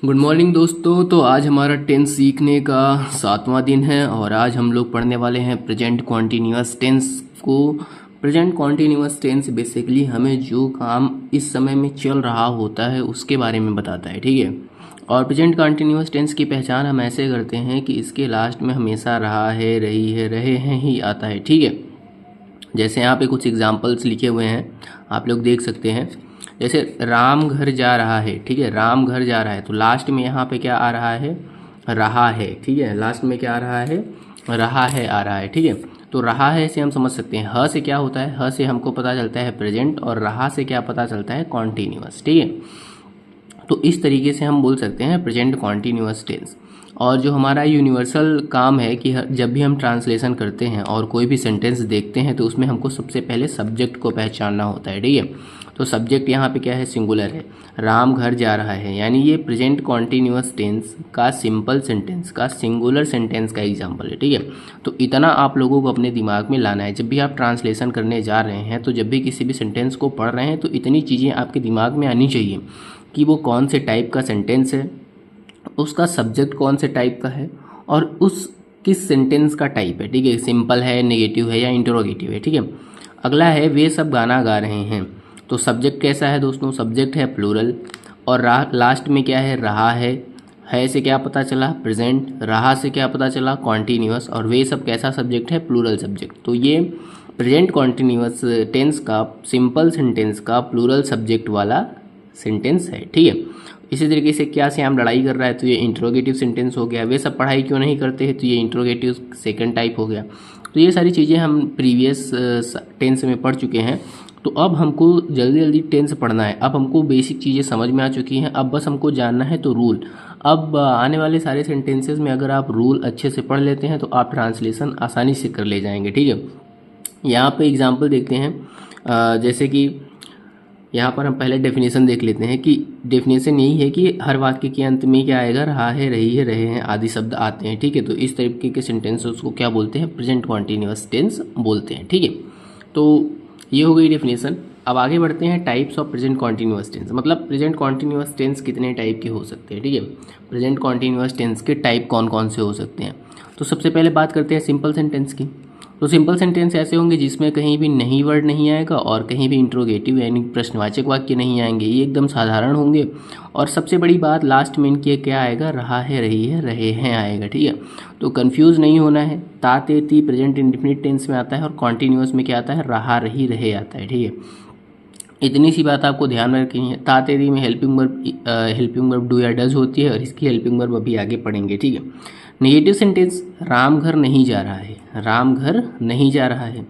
Good morning दोस्तों। तो आज हमारा टेंस सीखने का 7वां दिन है और आज हम लोग पढ़ने वाले हैं प्रेजेंट कॉन्टिन्यूअस टेंस को। प्रेजेंट कॉन्टिन्यूअस टेंस बेसिकली हमें जो काम इस समय में चल रहा होता है उसके बारे में बताता है, ठीक है। और प्रेजेंट कॉन्टिन्यूअस टेंस की पहचान हम ऐसे करते हैं कि इसके लास्ट में हमेशा रहा है, रही है, रहे हैं ही आता है, ठीक है। जैसे यहाँ पे कुछ एग्जाम्पल्स लिखे हुए हैं, आप लोग देख सकते हैं। जैसे राम घर जा रहा है, ठीक है, राम घर जा रहा है, तो लास्ट में यहाँ पे क्या आ रहा है, रहा है, ठीक है। लास्ट में क्या आ रहा है, रहा है आ रहा है, ठीक है। तो रहा है से हम समझ सकते हैं ह से क्या होता है, ह से हमको पता चलता है प्रेजेंट, और रहा से क्या पता चलता है, कॉन्टिन्यूअस, ठीक है। तो इस तरीके से हम बोल सकते हैं प्रेजेंट कॉन्टिन्यूअस टेंस। और जो हमारा यूनिवर्सल काम है कि जब भी हम ट्रांसलेशन करते हैं और कोई भी सेंटेंस देखते हैं तो उसमें हमको सबसे पहले सब्जेक्ट को पहचानना होता है, ठीक है। तो सब्जेक्ट यहाँ पे क्या है, सिंगुलर है, राम घर जा रहा है, यानी ये प्रेजेंट कॉन्टिन्यूअस टेंस का सिंपल सेंटेंस का सिंगुलर सेंटेंस का एग्जाम्पल है, ठीक है। तो इतना आप लोगों को अपने दिमाग में लाना है। जब भी आप ट्रांसलेशन करने जा रहे हैं, तो जब भी किसी भी सेंटेंस को पढ़ रहे हैं, तो इतनी चीज़ें आपके दिमाग में आनी चाहिए कि वो कौन से टाइप का सेंटेंस है, उसका सब्जेक्ट कौन से टाइप का है, और उस किस सेंटेंस का टाइप है, ठीक है। सिंपल है, नेगेटिव है, या इंटरोगेटिव है, ठीक है। अगला है वे सब गाना गा रहे हैं। तो सब्जेक्ट कैसा है दोस्तों, सब्जेक्ट है प्लूरल, और लास्ट में क्या है, रहा है से क्या पता चला, प्रेजेंट, रहा से क्या पता चला, कॉन्टिन्यूअस, और वे सब कैसा सब्जेक्ट है, प्लूरल सब्जेक्ट। तो ये प्रेजेंट कॉन्टिन्यूअस टेंस का सिंपल सेंटेंस का प्लूरल सब्जेक्ट वाला सेंटेंस है, ठीक है। इसी तरीके से क्या श्याम लड़ाई कर रहा है, तो ये इंट्रोगेटिव सेंटेंस हो गया। वे सब पढ़ाई क्यों नहीं करते हैं, तो ये इंट्रोगेटिव सेकंड टाइप हो गया। तो ये सारी चीज़ें हम प्रीवियस टेंस में पढ़ चुके हैं। तो अब हमको जल्दी जल्दी टेंस पढ़ना है। अब हमको बेसिक चीज़ें समझ में आ चुकी हैं, अब बस हमको जानना है तो रूल। अब आने वाले सारे सेंटेंसेस में अगर आप रूल अच्छे से पढ़ लेते हैं तो आप ट्रांसलेशन आसानी से कर ले जाएंगे, ठीक है। यहाँ पे एग्जाम्पल देखते हैं। जैसे कि यहाँ पर हम पहले डेफिनेशन देख लेते हैं कि डेफिनेशन यही है कि हर वाक्य के अंत में क्या आएगा, रहा है, रही है, रहे हैं आदि शब्द आते हैं, ठीक है। तो इस तरीके के सेंटेंसेस को क्या बोलते हैं, प्रेजेंट कॉन्टिन्यूअस टेंस बोलते हैं, ठीक है। तो ये हो गई डेफिनेशन। अब आगे बढ़ते हैं types of present continuous tense. मतलब प्रेजेंट कॉन्टिन्यूअस टेंस कितने टाइप के हो सकते हैं, ठीक है। प्रेजेंट कॉन्टिन्यूअस टेंस के टाइप कौन कौन से हो सकते हैं। तो सबसे पहले बात करते हैं सिंपल सेंटेंस की। तो सिंपल सेंटेंस ऐसे होंगे जिसमें कहीं भी नहीं वर्ड नहीं आएगा और कहीं भी इंट्रोगेटिव यानी प्रश्नवाचक वाक्य नहीं आएंगे, ये एकदम साधारण होंगे। और सबसे बड़ी बात लास्ट में इनकी क्या आएगा, रहा है, रही है, रहे हैं आएगा, ठीक है। तो कंफ्यूज नहीं होना है। ता ते ती प्रेजेंट इंडेफिनिट टेंस में आता है और कॉन्टिन्यूअस में क्या आता है, रहा, रही, रहे आता है, ठीक है। इतनी सी बात आपको ध्यान में रखनी है। ता ते ती में हेल्पिंग वर्ब डू या डज होती है और इसकी हेल्पिंग वर्ब अभी आगे पढ़ेंगे, ठीक है। नेगेटिव सेंटेंस, राम घर नहीं जा रहा है, राम घर नहीं जा रहा है,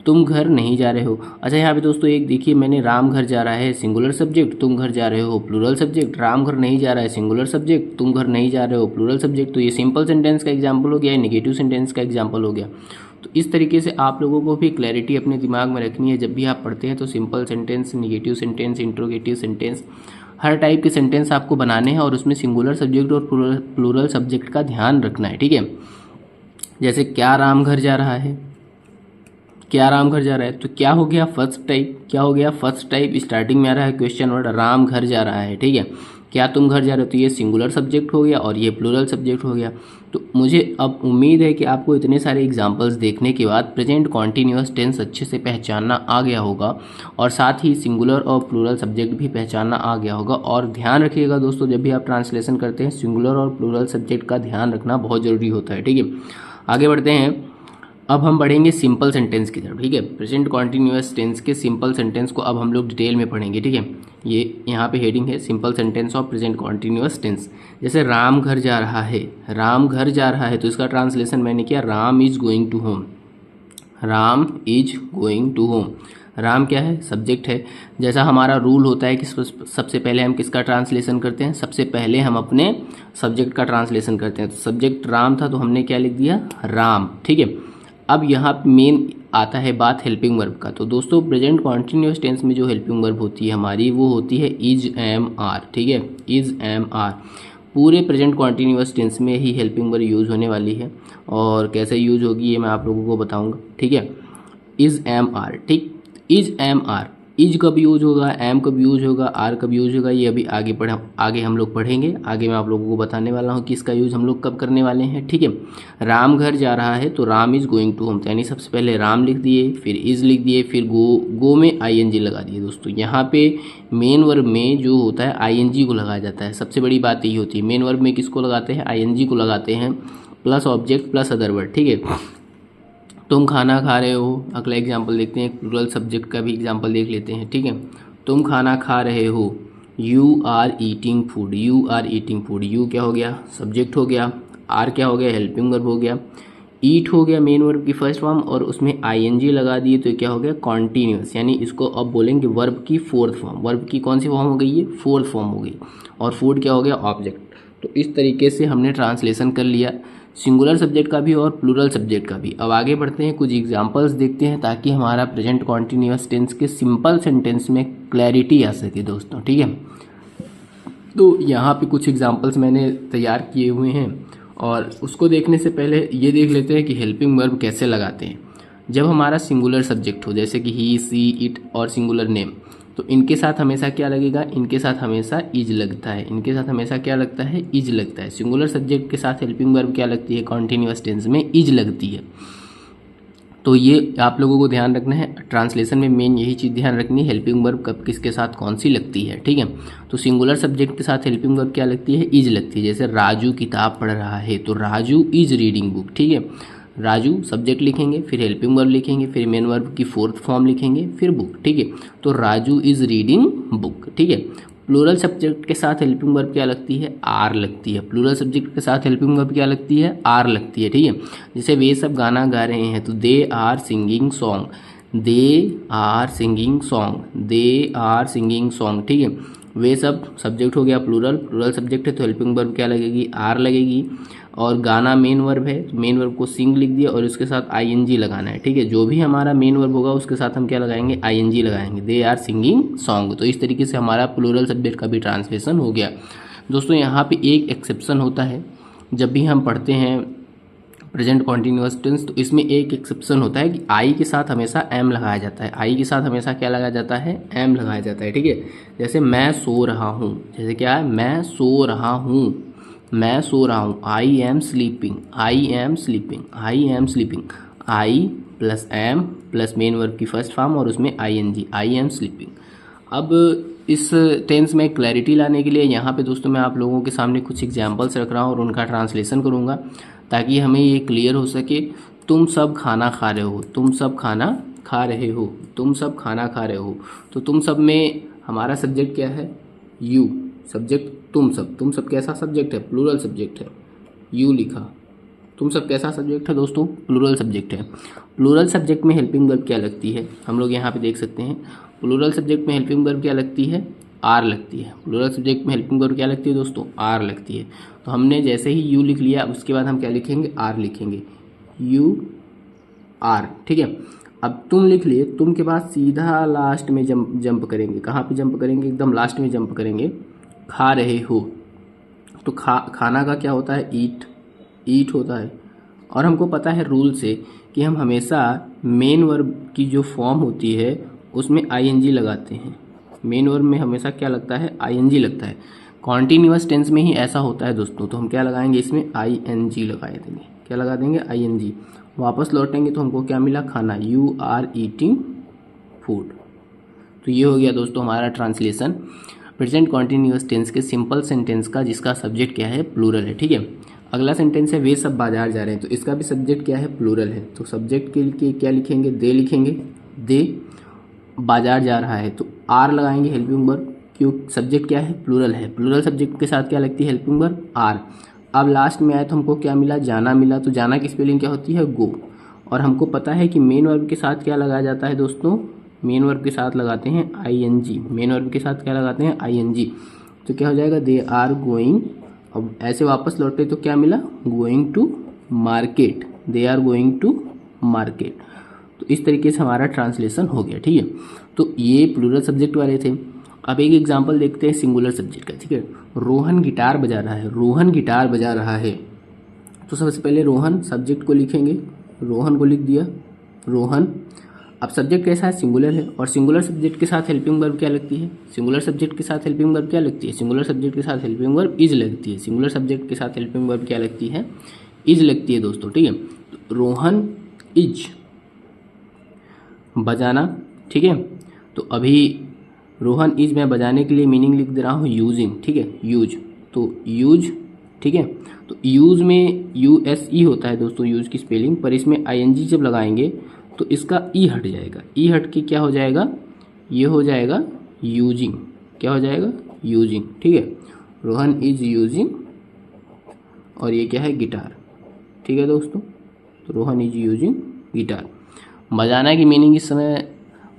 तुम घर नहीं जा रहे हो। अच्छा यहाँ पे दोस्तों एक देखिए, मैंने राम घर जा रहा है सिंगुलर सब्जेक्ट, तुम घर जा रहे हो प्लूरल सब्जेक्ट, राम घर नहीं जा रहा है सिंगुलर सब्जेक्ट, तुम घर नहीं जा रहे हो प्लूरल सब्जेक्ट। तो ये सिंपल सेंटेंस का एग्जाम्पल हो गया, नेगेटिव सेंटेंस का एग्जाम्पल हो गया। तो इस तरीके से आप लोगों को भी क्लैरिटी अपने दिमाग में रखनी है। जब भी आप पढ़ते हैं तो simple sentence, negative sentence, interrogative sentence, हर टाइप के सेंटेंस आपको बनाने हैं और उसमें सिंगुलर सब्जेक्ट और प्लूरल सब्जेक्ट का ध्यान रखना है, ठीक है। जैसे क्या राम घर जा रहा है, क्या राम घर जा रहा है, तो क्या हो गया फर्स्ट टाइप, क्या हो गया फर्स्ट टाइप, स्टार्टिंग में आ रहा है क्वेश्चन वर्ड, राम घर जा रहा है, ठीक है। क्या तुम घर जा रहे हो, तो ये सिंगुलर सब्जेक्ट हो गया और ये प्लूरल सब्जेक्ट हो गया। तो मुझे अब उम्मीद है कि आपको इतने सारे एग्जाम्पल्स देखने के बाद प्रेजेंट कॉन्टिन्यूअस टेंस अच्छे से पहचानना आ गया होगा और साथ ही सिंगुलर और प्लूरल सब्जेक्ट भी पहचानना आ गया होगा। और ध्यान रखिएगा दोस्तों, जब भी आप ट्रांसलेशन करते हैं सिंगुलर और प्लूरल सब्जेक्ट का ध्यान रखना बहुत ज़रूरी होता है, ठीक है। आगे बढ़ते हैं। अब हम बढ़ेंगे सिंपल सेंटेंस की तरफ, ठीक है। प्रेजेंट कॉन्टिन्यूअस टेंस के सिंपल सेंटेंस को अब हम लोग डिटेल में पढ़ेंगे, ठीक है। ये यहाँ पे हेडिंग है simple sentence of present continuous tense. जैसे राम घर जा रहा है, राम घर जा रहा है, तो इसका ट्रांसलेशन मैंने किया, Ram is going to home, Ram is going to home. Ram क्या है, सब्जेक्ट है। जैसा हमारा रूल होता है कि सबसे पहले हम किसका ट्रांसलेशन करते हैं, सबसे पहले हम अपने सब्जेक्ट का ट्रांसलेशन करते हैं। तो सब्जेक्ट राम था तो हमने क्या लिख दिया, राम, ठीक है। अब यहाँ मेन आता है बात हेल्पिंग वर्ब का। तो दोस्तों प्रेजेंट कॉन्टिन्यूअस टेंस में जो हेल्पिंग वर्ब होती है हमारी, वो होती है इज एम आर, ठीक है, इज एम आर। पूरे प्रेजेंट कॉन्टिन्यूअस टेंस में ही हेल्पिंग वर्ब यूज़ होने वाली है और कैसे यूज़ होगी ये मैं आप लोगों को बताऊंगा, ठीक है। इज एम आर, ठीक, इज एम आर इज कब यूज होगा, एम कब यूज होगा, आर कब यूज होगा, ये अभी आगे हम लोग पढ़ेंगे। आगे मैं आप लोगों को बताने वाला हूँ कि इसका यूज हम लोग कब करने वाले हैं। ठीक है, राम घर जा रहा है तो Ram is going to home, यानी सबसे पहले राम लिख दिए, फिर इज लिख दिए, फिर गो में आईएनजी लगा दिए। दोस्तों यहाँ पे मेन वर्ब में जो होता है आईएनजी को लगाया जाता है। सबसे बड़ी बात यही होती है, मेन वर्ब में किसको लगाते हैं, आईएनजी को लगाते हैं, plus object plus other word. ठीक है, तुम खाना खा रहे हो। अगला एग्जाम्पल देखते हैं, प्लूरल सब्जेक्ट का भी एग्जाम्पल देख लेते हैं। ठीक है, तुम खाना खा रहे हो, you are eating food, you are eating food. You क्या हो गया, सब्जेक्ट हो गया, आर क्या हो गया, हेल्पिंग वर्ब हो गया, ईट हो गया मेन वर्ब की फर्स्ट फॉर्म और उसमें आईएनजी लगा दिए तो क्या हो गया, कॉन्टीन्यूअस, यानी इसको अब बोलेंगे वर्ब की फोर्थ फॉर्म। वर्ब की कौन सी फॉर्म हो गई, ये फोर्थ फॉर्म हो गई। और फूड क्या हो गया, ऑब्जेक्ट। तो इस तरीके से हमने ट्रांसलेशन कर लिया सिंगुलर सब्जेक्ट का भी और प्लूरल सब्जेक्ट का भी। अब आगे बढ़ते हैं, कुछ एग्जांपल्स देखते हैं ताकि हमारा प्रेजेंट कॉन्टिन्यूअस टेंस के सिंपल सेंटेंस में क्लैरिटी आ सके दोस्तों। ठीक है, तो यहाँ पे कुछ एग्जांपल्स मैंने तैयार किए हुए हैं और उसको देखने से पहले ये देख लेते हैं कि हेल्पिंग वर्ब कैसे लगाते हैं। जब हमारा सिंगुलर सब्जेक्ट हो, जैसे कि ही, सी, इट और सिंगुलर नेम, तो इनके साथ हमेशा क्या लगेगा, इनके साथ हमेशा इज लगता है। इनके साथ हमेशा क्या लगता है, इज लगता है। सिंगुलर सब्जेक्ट के साथ हेल्पिंग वर्ब क्या लगती है, कॉन्टिन्यूअस टेंस में इज लगती है। तो ये आप लोगों को ध्यान रखना है, ट्रांसलेशन में मेन यही चीज़ ध्यान रखनी है, हेल्पिंग वर्ब कब किसके साथ कौन सी लगती है। ठीक है, तो सिंगुलर सब्जेक्ट के साथ हेल्पिंग वर्ब क्या लगती है, इज लगती है। जैसे राजू किताब पढ़ रहा है तो राजू इज रीडिंग बुक। ठीक है, राजू सब्जेक्ट लिखेंगे, फिर हेल्पिंग वर्ब लिखेंगे, फिर मेन वर्ब की फोर्थ फॉर्म लिखेंगे, फिर बुक। ठीक है, तो राजू इज रीडिंग बुक। ठीक है, प्लूरल सब्जेक्ट के साथ हेल्पिंग वर्ब क्या लगती है, आर लगती है। प्लूरल सब्जेक्ट के साथ हेल्पिंग वर्ब क्या लगती है, आर लगती है। ठीक है, जैसे वे सब गाना गा रहे हैं तो they are singing song, they are singing song, they are singing song. ठीक है, वे सब सब्जेक्ट हो गया, प्लूरल सब्जेक्ट है तो हेल्पिंग वर्ब क्या लगेगी, आर लगेगी। और गाना मेन वर्ब है तो मेन वर्ब को सिंग लिख दिया और उसके साथ आईएनजी लगाना है। ठीक है, जो भी हमारा मेन वर्ब होगा उसके साथ हम क्या लगाएंगे, आईएनजी लगाएंगे, दे आर सिंगिंग सॉन्ग। तो इस तरीके से हमारा प्लूरल सब्जेक्ट का भी ट्रांसलेशन हो गया। दोस्तों यहाँ पे एक एक्सेप्शन होता है, जब भी हम पढ़ते हैं प्रेजेंट कॉन्टिन्यूअस टेंस तो इसमें एक एक्सेप्शन होता है कि आई के साथ हमेशा एम लगाया जाता है। आई के साथ हमेशा क्या लगाया जाता है, एम लगाया जाता है। ठीक है, जैसे मैं सो रहा हूँ, जैसे क्या है, मैं सो रहा हूँ, मैं सो रहा हूँ, I am sleeping, I am sleeping, I am sleeping. I plus am plus main verb की फर्स्ट फॉर्म और उसमें आईएनजी, आई एम स्लीपिंग। अब इस टेंस में क्लैरिटी लाने के लिए यहाँ पे दोस्तों मैं आप लोगों के सामने कुछ एग्जांपल्स रख रहा हूँ और उनका ट्रांसलेशन करूँगा ताकि हमें ये क्लियर हो सके। तुम सब खाना खा रहे हो, तुम सब खाना खा रहे हो, तुम सब खाना खा रहे हो। तो तुम सब में हमारा सब्जेक्ट क्या है, यू, सब्जेक्ट तुम सब कैसा सब्जेक्ट है, प्लूरल सब्जेक्ट है, यू लिखा। तुम सब कैसा सब्जेक्ट है दोस्तों, प्लूरल सब्जेक्ट है। प्लूरल सब्जेक्ट में हेल्पिंग वर्ब क्या लगती है, हम लोग यहाँ पे देख सकते हैं। प्लूरल सब्जेक्ट में हेल्पिंग वर्ब क्या लगती है, आर लगती है। प्लूरल सब्जेक्ट में हेल्पिंग वर्ब क्या लगती है दोस्तों, आर लगती है। तो हमने जैसे ही यू लिख लिया उसके बाद हम क्या लिखेंगे, आर लिखेंगे, यू आर। ठीक है, अब तुम लिख लिए, तुम के बाद सीधा लास्ट में जंप करेंगे। कहाँ पे जंप करेंगे, एकदम लास्ट में जंप करेंगे। खा रहे हो तो खाना का क्या होता है, ईट, ईट होता है। और हमको पता है रूल से कि हम हमेशा मेन वर्ब की जो फॉर्म होती है उसमें आईएनजी लगाते हैं। मेन वर्ब में हमेशा क्या लगता है, आईएनजी लगता है। कॉन्टिन्यूअस टेंस में ही ऐसा होता है दोस्तों, तो हम क्या लगाएंगे, इसमें आईएनजी लगा देंगे। क्या लगा देंगे, आईएनजी। वापस लौटेंगे तो हमको क्या मिला, खाना, यू आर ईटिंग फूड। तो ये हो गया दोस्तों हमारा ट्रांसलेशन प्रेजेंट कॉन्टिन्यूअस टेंस के सिंपल सेंटेंस का, जिसका सब्जेक्ट क्या है, प्लूरल है। ठीक है, अगला सेंटेंस है वे सब बाजार जा रहे हैं, तो इसका भी सब्जेक्ट क्या है, प्लूरल है। तो सब्जेक्ट के लिए क्या लिखेंगे, दे लिखेंगे, दे बाजार जा रहा है तो आर लगाएंगे हेल्पिंग वर्ब, क्यों, सब्जेक्ट क्या है, प्लूरल है। प्लूरल सब्जेक्ट के साथ क्या लगती है, हेल्पिंग वर्ब आर। अब लास्ट में आए तो हमको क्या मिला, जाना मिला। तो जाना की स्पेलिंग क्या होती है, गो। और हमको पता है कि मेन वर्ब के साथ क्या लगाया जाता है दोस्तों, मेन वर्ब के साथ लगाते हैं आईएनजी। मेन वर्ब के साथ क्या लगाते हैं, आईएनजी। तो क्या हो जाएगा, दे आर गोइंग। अब ऐसे वापस लौटे तो क्या मिला, going to market, they are going to market. तो इस तरीके से हमारा ट्रांसलेशन हो गया। ठीक है, तो ये प्लूरल सब्जेक्ट वाले थे। अब एक एग्जांपल देखते हैं सिंगुलर सब्जेक्ट का। ठीक है, रोहन गिटार बजा रहा है, रोहन गिटार बजा रहा है। तो सबसे पहले रोहन सब्जेक्ट को लिखेंगे, रोहन को लिख दिया, रोहन। अब सब्जेक्ट कैसा है, सिंगुलर है, और सिंगुलर सब्जेक्ट के साथ हेल्पिंग वर्ब क्या लगती है, सिंगुलर सब्जेक्ट के साथ हेल्पिंग वर्ब क्या लगती है, सिंगुलर सब्जेक्ट के साथ हेल्पिंग वर्ब इज लगती है, सिंगुलर सब्जेक्ट के साथ हेल्पिंग वर्ब क्या लगती है, इज लगती है दोस्तों, ठीक है। तो रोहन इज बजाना, ठीक है। तो अभी रोहन इज मैं बजाने के लिए मीनिंग लिख दे रहा हूँ यूजिंग, ठीक है, यूज, तो यूज, ठीक है। तो यूज में USE होता है दोस्तों यूज की स्पेलिंग, पर इसमें ING जब लगाएंगे तो इसका ई हट जाएगा, ई हट के क्या हो जाएगा, ये हो जाएगा यूजिंग, क्या हो जाएगा, यूजिंग, ठीक है। रोहन इज यूजिंग, और ये क्या है, गिटार, ठीक है दोस्तों। तो रोहन इज यूजिंग गिटार। बजाना की मीनिंग इस समय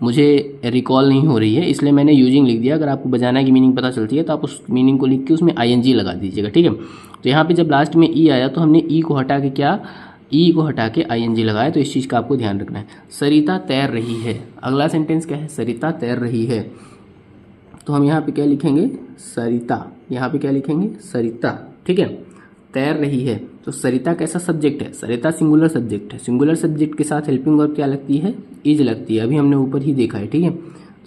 मुझे रिकॉल नहीं हो रही है, इसलिए मैंने यूजिंग लिख दिया। अगर आपको बजाना की मीनिंग पता चलती है तो आप उस मीनिंग को लिख के उसमें ING लगा दीजिएगा, ठीक है। तो यहाँ पे जब लास्ट में ई आया तो हमने ई को हटा के क्या, ई को हटा के ING लगाया, तो इस चीज़ का आपको ध्यान रखना है। सरिता तैर रही है, अगला सेंटेंस क्या है, सरिता तैर रही है। तो हम यहाँ पे क्या लिखेंगे, सरिता, यहाँ पे क्या लिखेंगे, सरिता, ठीक है, तैर रही है। तो सरिता कैसा सब्जेक्ट है, सरिता सिंगुलर सब्जेक्ट है, सिंगुलर सब्जेक्ट के साथ हेल्पिंग वर्ब क्या लगती है, इज लगती है, अभी हमने ऊपर ही देखा है, ठीक है।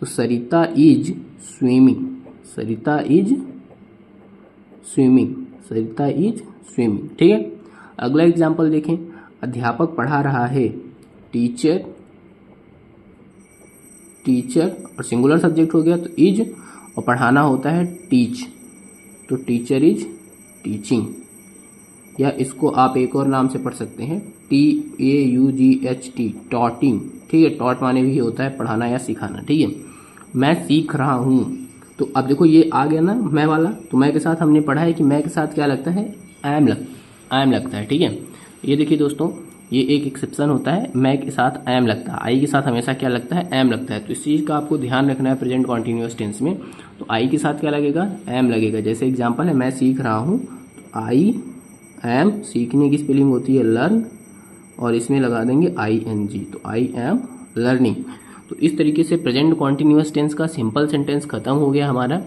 तो Sarita is swimming, Sarita is swimming, Sarita is swimming, ठीक है। अगला एग्जाम्पल देखें, अध्यापक पढ़ा रहा है, टीचर, टीचर और सिंगुलर सब्जेक्ट हो गया तो इज, और पढ़ाना होता है टीच, तो टीचर इज टीचिंग, या इसको आप एक और नाम से पढ़ सकते हैं TAUGHT, टॉटिंग, ठीक है। टॉट माने भी होता है पढ़ाना या सिखाना, ठीक है। मैं सीख रहा हूँ, तो अब देखो ये आ गया ना मैं वाला, तो मैं के साथ हमने पढ़ा है कि मैं के साथ क्या लगता है, एम लगता है, ठीक है। ये देखिए दोस्तों, ये एक एक्सेप्शन होता है, मैं के साथ एम लगता है, आई के साथ हमेशा क्या लगता है, एम लगता है। तो इस चीज़ का आपको ध्यान रखना है प्रेजेंट कॉन्टिन्यूअस टेंस में। तो आई के साथ क्या लगेगा, एम लगेगा। जैसे एग्जाम्पल है, मैं सीख रहा हूँ, तो आई एम, सीखने की स्पेलिंग होती है लर्न, और इसमें लगा देंगे ING, तो आई एम लर्निंग। तो इस तरीके से प्रेजेंट कॉन्टिन्यूअस टेंस का सिंपल सेंटेंस खत्म हो गया हमारा,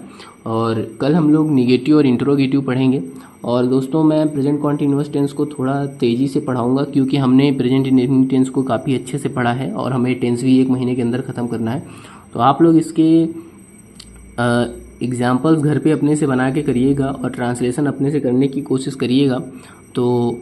और कल हम लोग निगेटिव और इंट्रोगेटिव पढ़ेंगे। और दोस्तों मैं प्रेजेंट कॉन्टिन्यूअस टेंस को थोड़ा तेज़ी से पढ़ाऊंगा, क्योंकि हमने प्रेजेंट इंडेफिनिट टेंस को काफ़ी अच्छे से पढ़ा है, और हमें टेंस भी 1 महीने के अंदर ख़त्म करना है। तो आप लोग इसके एग्जाम्पल्स घर पे अपने से बना के करिएगा, और ट्रांसलेशन अपने से करने की कोशिश करिएगा। तो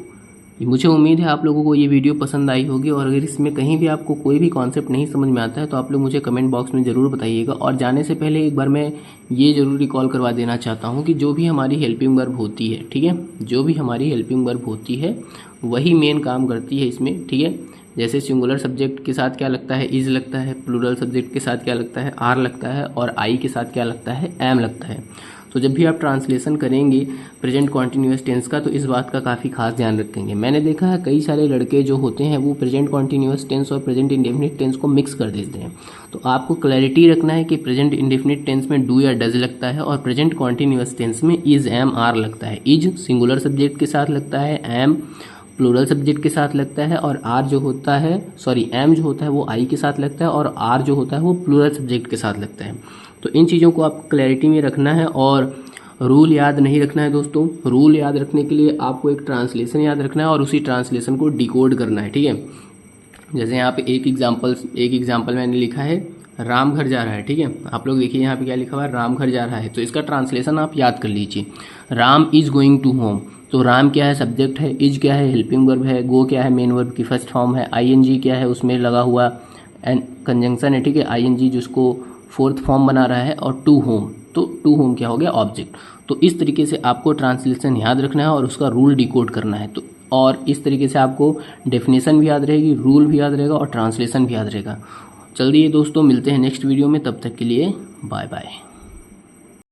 मुझे उम्मीद है आप लोगों को ये वीडियो पसंद आई होगी, और अगर इसमें कहीं भी आपको कोई भी कॉन्सेप्ट नहीं समझ में आता है तो आप लोग मुझे कमेंट बॉक्स में ज़रूर बताइएगा। और जाने से पहले एक बार मैं ये ज़रूर रिकॉल करवा देना चाहता हूँ कि जो भी हमारी हेल्पिंग वर्ब होती है, ठीक है, जो भी हमारी हेल्पिंग वर्ब होती है वही मेन काम करती है इसमें, ठीक है। जैसे सिंगुलर सब्जेक्ट के साथ क्या लगता है, इज लगता है, प्लूरल सब्जेक्ट के साथ क्या लगता है, आर लगता है, और आई के साथ क्या लगता है, एम लगता है। तो जब भी आप ट्रांसलेशन करेंगे प्रेजेंट कॉन्टिन्यूअस टेंस का, तो इस बात का काफ़ी खास ध्यान रखेंगे। मैंने देखा है कई सारे लड़के जो होते हैं वो प्रेजेंट कॉन्टिन्यूअस टेंस और प्रेजेंट इंडेफिनिट टेंस को मिक्स कर देते हैं। तो आपको क्लैरिटी रखना है कि प्रेजेंट इंडेफिनिट टेंस में डू या डज लगता है, और प्रेजेंट कॉन्टिन्यूअस टेंस में इज, एम, आर लगता है। इज सिंगुलर सब्जेक्ट के साथ लगता है, एम प्लूरल सब्जेक्ट के साथ लगता है, और आर जो होता है, सॉरी एम जो होता है वो आई के साथ लगता है, और आर जो होता है वो प्लूरल सब्जेक्ट के साथ लगता है। तो इन चीज़ों को आप क्लैरिटी में रखना है, और रूल याद नहीं रखना है दोस्तों। रूल याद रखने के लिए आपको एक ट्रांसलेशन याद रखना है, और उसी ट्रांसलेशन को डिकोड करना है, ठीक है। जैसे यहाँ पे एक एग्जाम्पल मैंने लिखा है, राम घर जा रहा है, ठीक है। आप लोग देखिए यहाँ पे क्या लिखा हुआ है, राम घर जा रहा है। तो इसका ट्रांसलेशन आप याद कर लीजिए, Ram is going to home. तो राम क्या है, सब्जेक्ट है, इज क्या है, हेल्पिंग वर्ब है, गो क्या है, मेन वर्ब की फर्स्ट फॉर्म है, ING क्या है, उसमें लगा हुआ एंड कंजंक्शन है, ठीक है, ING जिसको फोर्थ फॉर्म बना रहा है, और टू होम, तो टू होम क्या हो गया, ऑब्जेक्ट। तो इस तरीके से आपको ट्रांसलेशन याद रखना है और उसका रूल डिकोड करना है। तो और इस तरीके से आपको डेफिनेशन भी याद रहेगी, रूल भी याद रहेगा, और ट्रांसलेशन भी याद रहेगा। चलिए दोस्तों, मिलते हैं नेक्स्ट वीडियो में, तब तक के लिए बाय बाय।